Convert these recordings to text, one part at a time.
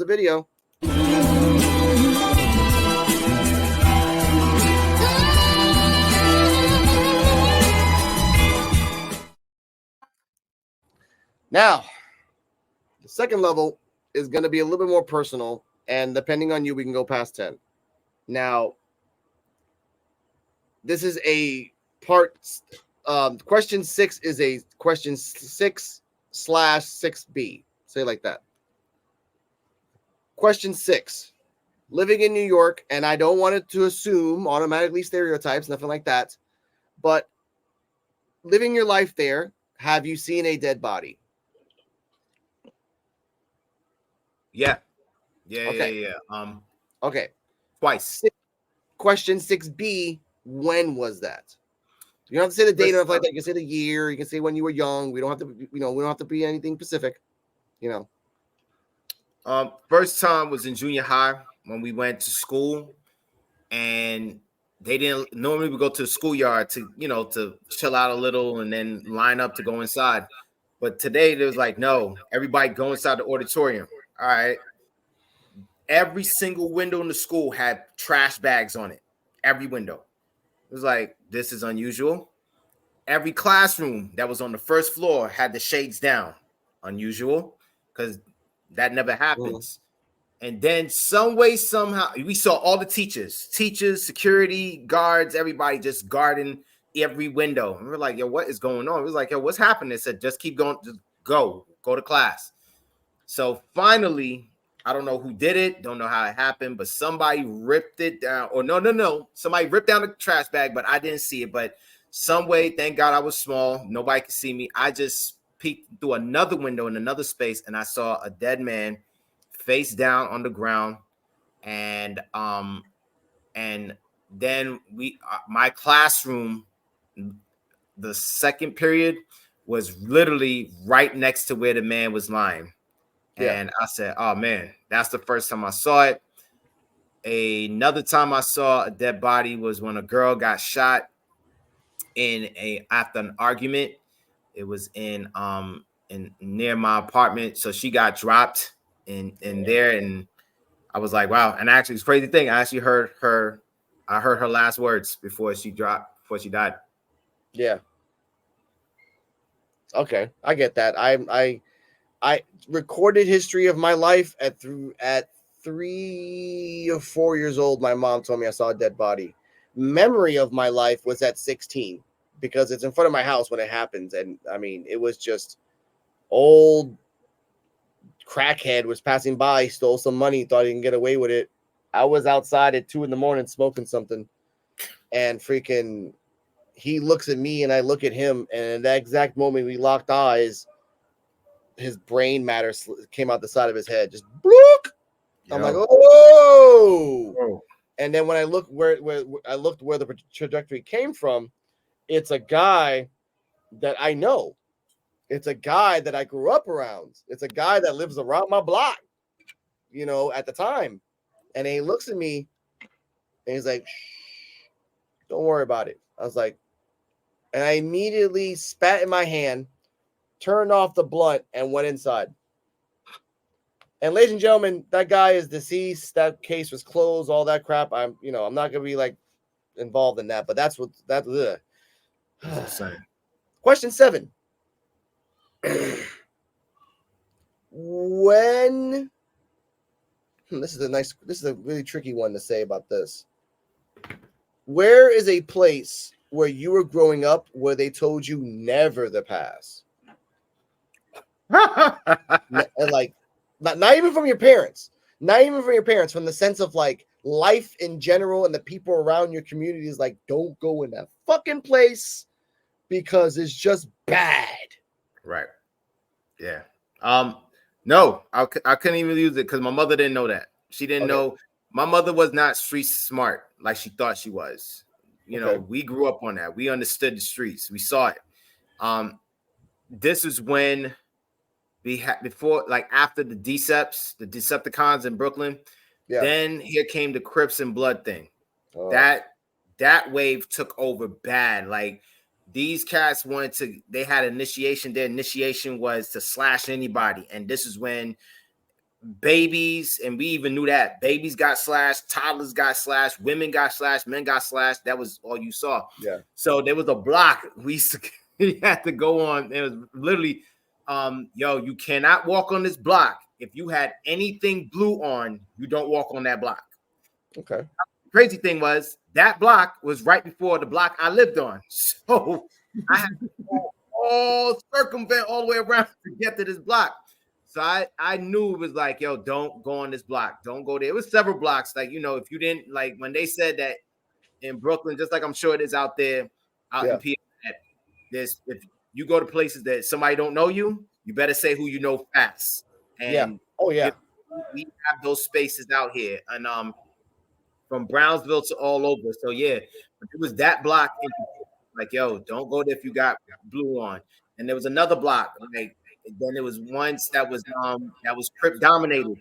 the video. Now, the second level is going to be a little bit more personal, and depending on you, we can go past 10. Now, this is a part. Question 6 is a question 6/6B. Say it like that. Question 6. Living in New York, and I don't want it to assume automatically stereotypes, nothing like that. But living your life there, have you seen a dead body? Yeah. Okay. Okay. Twice. Question 6B. When was that? You don't have to say the date or anything like that. You can say the year. You can say when you were young. We don't have to. We don't have to be anything specific. First time was in junior high when we went to school, and they didn't normally we go to the schoolyard to to chill out a little and then line up to go inside. But today there was like, no, everybody go inside the auditorium. All right. Every single window in the school had trash bags on it. Every window. It was like, this is unusual. Every classroom that was on the first floor had the shades down. Unusual, because that never happens. And then some way, somehow, we saw all the teachers, security, guards, everybody just guarding every window. And we're like, yo, what is going on? It was like, yo, what's happening? They said, just keep going, just go to class. So finally, I don't know who did it, don't know how it happened, but somebody ripped it down. Or no. Somebody ripped down the trash bag, but I didn't see it. But some way, thank God I was small. Nobody could see me. I just peeked through another window in another space, and I saw a dead man face down on the ground. And then my classroom, the second period was literally right next to where the man was lying. And I said, oh man, that's the first time I saw it. Another time I saw a dead body was when a girl got shot after an argument. It was in near my apartment. So she got dropped in there, and I was like, wow. And actually, it's a crazy thing. I actually heard her last words before she died. Yeah. Okay, I get that. I recorded history of my life at 3 or 4 years old. My mom told me I saw a dead body. Memory of my life was at 16 because it's in front of my house when it happens. And I mean, it was just old crackhead was passing by, stole some money, thought he can get away with it. I was outside at 2 a.m. smoking something, and freaking he looks at me and I look at him, and in that exact moment we locked eyes, his brain matter came out the side of his head, just bloop. I'm like, oh. And then when I looked where the trajectory came from, it's a guy that I know. It's a guy that I grew up around. It's a guy that lives around my block, at the time. And he looks at me and he's like, shh, don't worry about it. I was like, and I immediately spat in my hand, turned off the blunt, and went inside. And ladies and gentlemen, that guy is deceased. That case was closed. All that crap. I'm not gonna be like involved in that. But that's what that. Question 7. When this is a really tricky one to say about this. Where is a place where you were growing up where they told you never to pass? And like, not even from your parents, from the sense of like life in general and the people around your community is like, don't go in that fucking place because it's just bad. Right. Yeah. No, I couldn't even use it because my mother didn't know that. She didn't know. My mother was not street smart like she thought she was. We grew up on that. We understood the streets. We saw it. This is when we had before, like after the Decepticons in Brooklyn. Yeah. Then here came the Crips and Blood thing. Oh. That wave took over bad. Like these cats they had initiation. Their initiation was to slash anybody. And this is when babies, and we even knew that babies got slashed, toddlers got slashed, women got slashed, men got slashed. That was all you saw. Yeah. So there was a block we used to we had to go on. It was literally, yo, you cannot walk on this block. If you had anything blue on, you don't walk on that block. Okay. Crazy thing was that block was right before the block I lived on. So I had to go all circumvent all the way around to get to this block. So I knew it was like, yo, don't go on this block. Don't go there. It was several blocks. Like, you know, if you didn't, like, when they said that in Brooklyn, just like I'm sure it is out there, out in PA, there's, if you go to places that somebody don't know you, you better say who you know fast. And oh yeah, we have those spaces out here. And from Brownsville to all over. So yeah, it was that block. Like, yo, don't go there if you got blue on. And there was another block. Like, then there was once that was Crip dominated.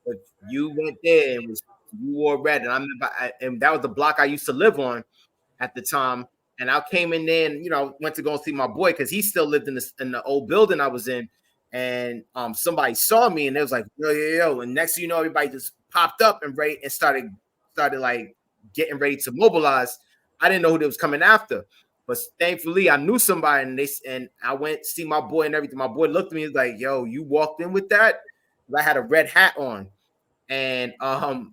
But you went there and you wore red, and I remember, and that was the block I used to live on at the time. And I came in there and, you know, went to go see my boy because he still lived in the old building I was in. And somebody saw me and they was like, yo. And next thing you know, everybody just popped up and started like getting ready to mobilize. I didn't know who they was coming after, but thankfully I knew somebody, and I went to see my boy and everything. My boy looked at me and was like, yo, you walked in with that? I had a red hat on. And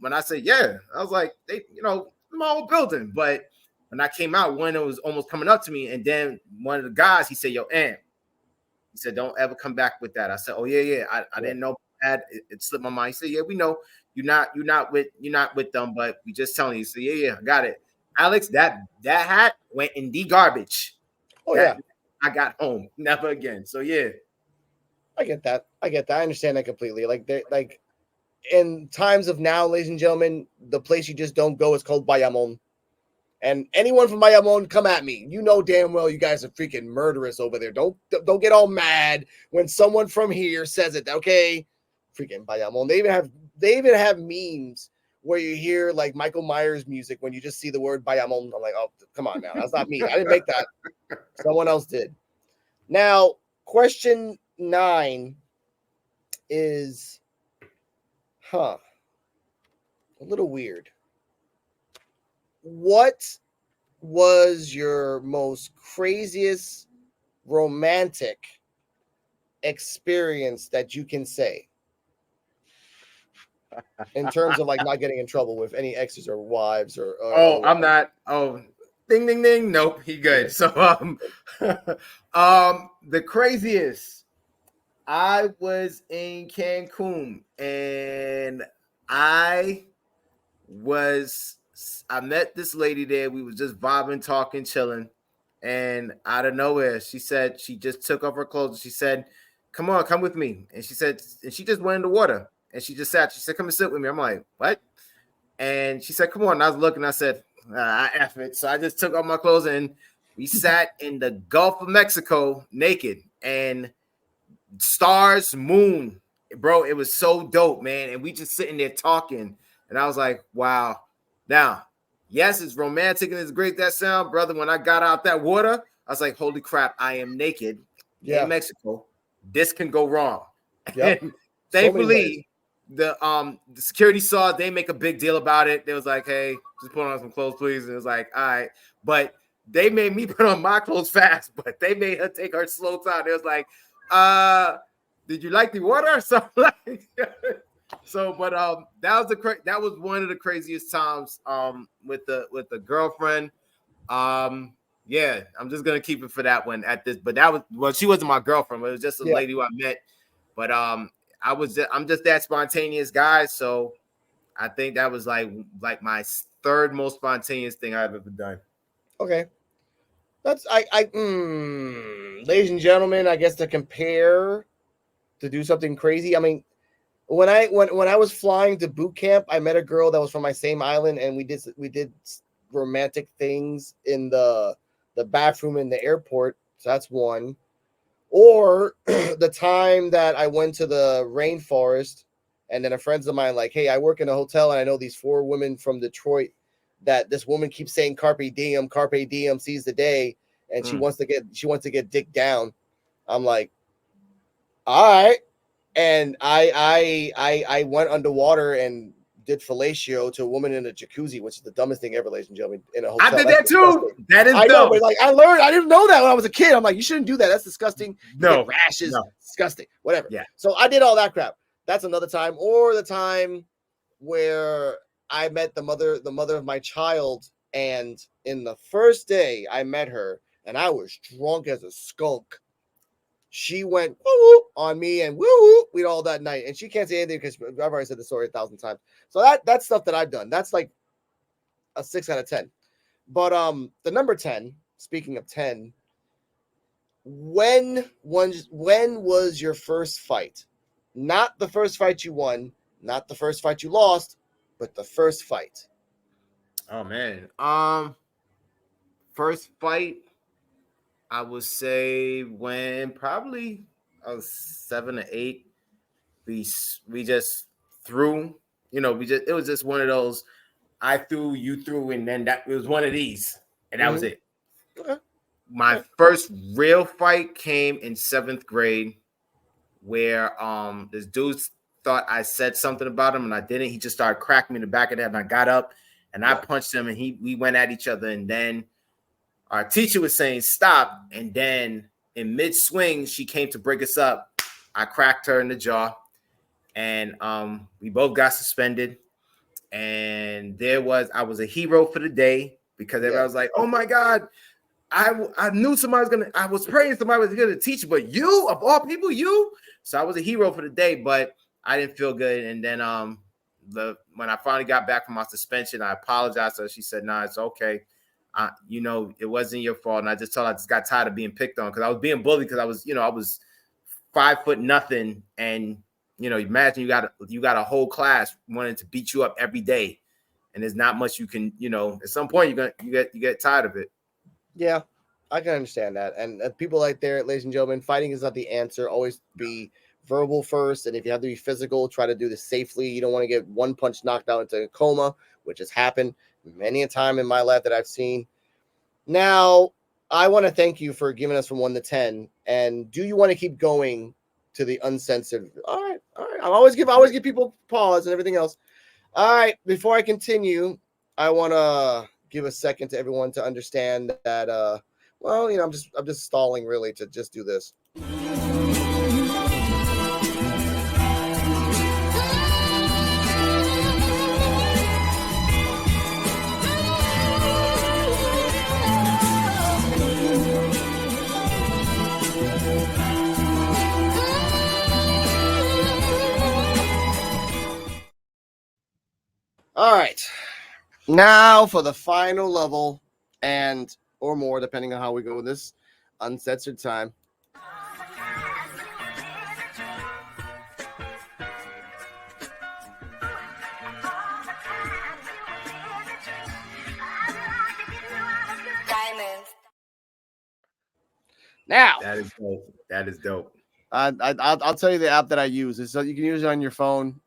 when I said, yeah, I was like, they, you know, my old building. But when I came out, one was almost coming up to me, and then one of the guys, he said, yo, Am. He said, don't ever come back with that. I said, oh yeah. I didn't know that. It slipped my mind. He said, yeah, we know you're not with them, but we just telling you. So yeah, I got it. Alex, that hat went in the garbage. Yeah. I got home. Never again. So yeah. I get that. I understand that completely. Like in times of now, ladies and gentlemen, the place you just don't go is called Bayamon. And anyone from Bayamon, come at me. You know damn well you guys are freaking murderous over there. Don't get all mad when someone from here says it. Okay, freaking Bayamon. They even have memes where you hear like Michael Myers music when you just see the word Bayamon. I'm like, oh, come on now, that's not me. I didn't make that. Someone else did. Now, question 9 is, a little weird. What was your most craziest romantic experience that you can say in terms of like not getting in trouble with any exes or wives or I'm not. Oh, ding ding ding. Nope, he good. So the craziest, I was in Cancun and I met this lady there. We was just vibing, talking, chilling. And out of nowhere, she said she just took off her clothes. And she said, come on, come with me. And she said, and she just went in the water. And she just sat. She said, come and sit with me. I'm like, what? And she said, come on. And I was looking. I said, I F it. So I just took off my clothes and we sat in the Gulf of Mexico naked. And stars, moon, bro. It was so dope, man. And we just sitting there talking. And I was like, wow. Now, yes, it's romantic and it's great, that sound, brother. When I got out that water, I was like, holy crap, I am naked in Mexico. This can go wrong. Yep. And thankfully, the security saw it. They make a big deal about it. They was like, hey, just put on some clothes, please. And it was like, all right. But they made me put on my clothes fast, but they made her take her slow time. It was like, did you like the water or something like that? So, but that was one of the craziest times with the girlfriend. Yeah, I'm just gonna keep it for that one at this. But that was, well, she wasn't my girlfriend, but it was just a lady who I met. But I'm just that spontaneous guy, so I think that was like my third most spontaneous thing I've ever done. Okay. That's ladies and gentlemen, I guess to compare, to do something crazy. I mean, when I was flying to boot camp, I met a girl that was from my same island, and we did romantic things in the bathroom in the airport. So that's one. Or the time that I went to the rainforest, and then a friends of mine like, hey, I work in a hotel, and I know these 4 women from Detroit that this woman keeps saying carpe diem, seize the day, and she wants to get dick down. I'm like, all right. And I went underwater and did fellatio to a woman in a jacuzzi, which is the dumbest thing ever, ladies and gentlemen, in a hotel. I did That's that too. disgusting. That is I know, but dope. like I learned, I didn't know that when I was a kid. I'm like, you shouldn't do that. That's disgusting. You No, get rashes. no. Disgusting. Whatever. Yeah. So I did all that crap. That's another time. Or the time where I met the mother of my child, and in the first day I met her, and I was drunk as a skunk. She went woo woo on me and woo woo we all that night, and she can't say anything because I've already said the story 1,000 times. So that's stuff that I've done. That's like a 6 out of 10. But the number 10. Speaking of 10, when was your first fight? Not the first fight you won, not the first fight you lost, but the first fight. Oh man. First fight, I would say when probably I was 7 or 8. We just threw. It was just one of those. I threw, you threw, and then it was one of these, and that was it. Okay. My first real fight came in 7th grade, where this dude thought I said something about him and I didn't. He just started cracking me in the back of the head, and I got up and I punched him, and we went at each other, and then our teacher was saying stop, and then in mid swing she came to break us up. I cracked her in the jaw, and we both got suspended. And I was a hero for the day because everybody was like, oh my God, I knew somebody was I was praying somebody was going to teach you, but you, of all people, you. So I was a hero for the day, but I didn't feel good. And then when I finally got back from my suspension, I apologized to her. She said, nah, it's okay. It wasn't your fault. And I just told her I just got tired of being picked on because I was being bullied because I was 5 foot nothing. And, imagine you got a whole class wanting to beat you up every day. And there's not much you can, at some point you get tired of it. Yeah, I can understand that. And people like there, ladies and gentlemen, fighting is not the answer. Always be verbal first. And if you have to be physical, try to do this safely. You don't want to get one punch knocked out into a coma, which has happened many a time in my life that I've seen. Now, I want to thank you for giving us from 1 to 10. And do you want to keep going to the uncensored? All right. I always give people pause and everything else. All right. Before I continue, I want to give a second to everyone to understand that I'm just stalling really to just do this. All right. Now for the final level, and or more, depending on how we go with this uncensored time. Now that is dope. I'll tell you the app that I use. So you can use it on your phone.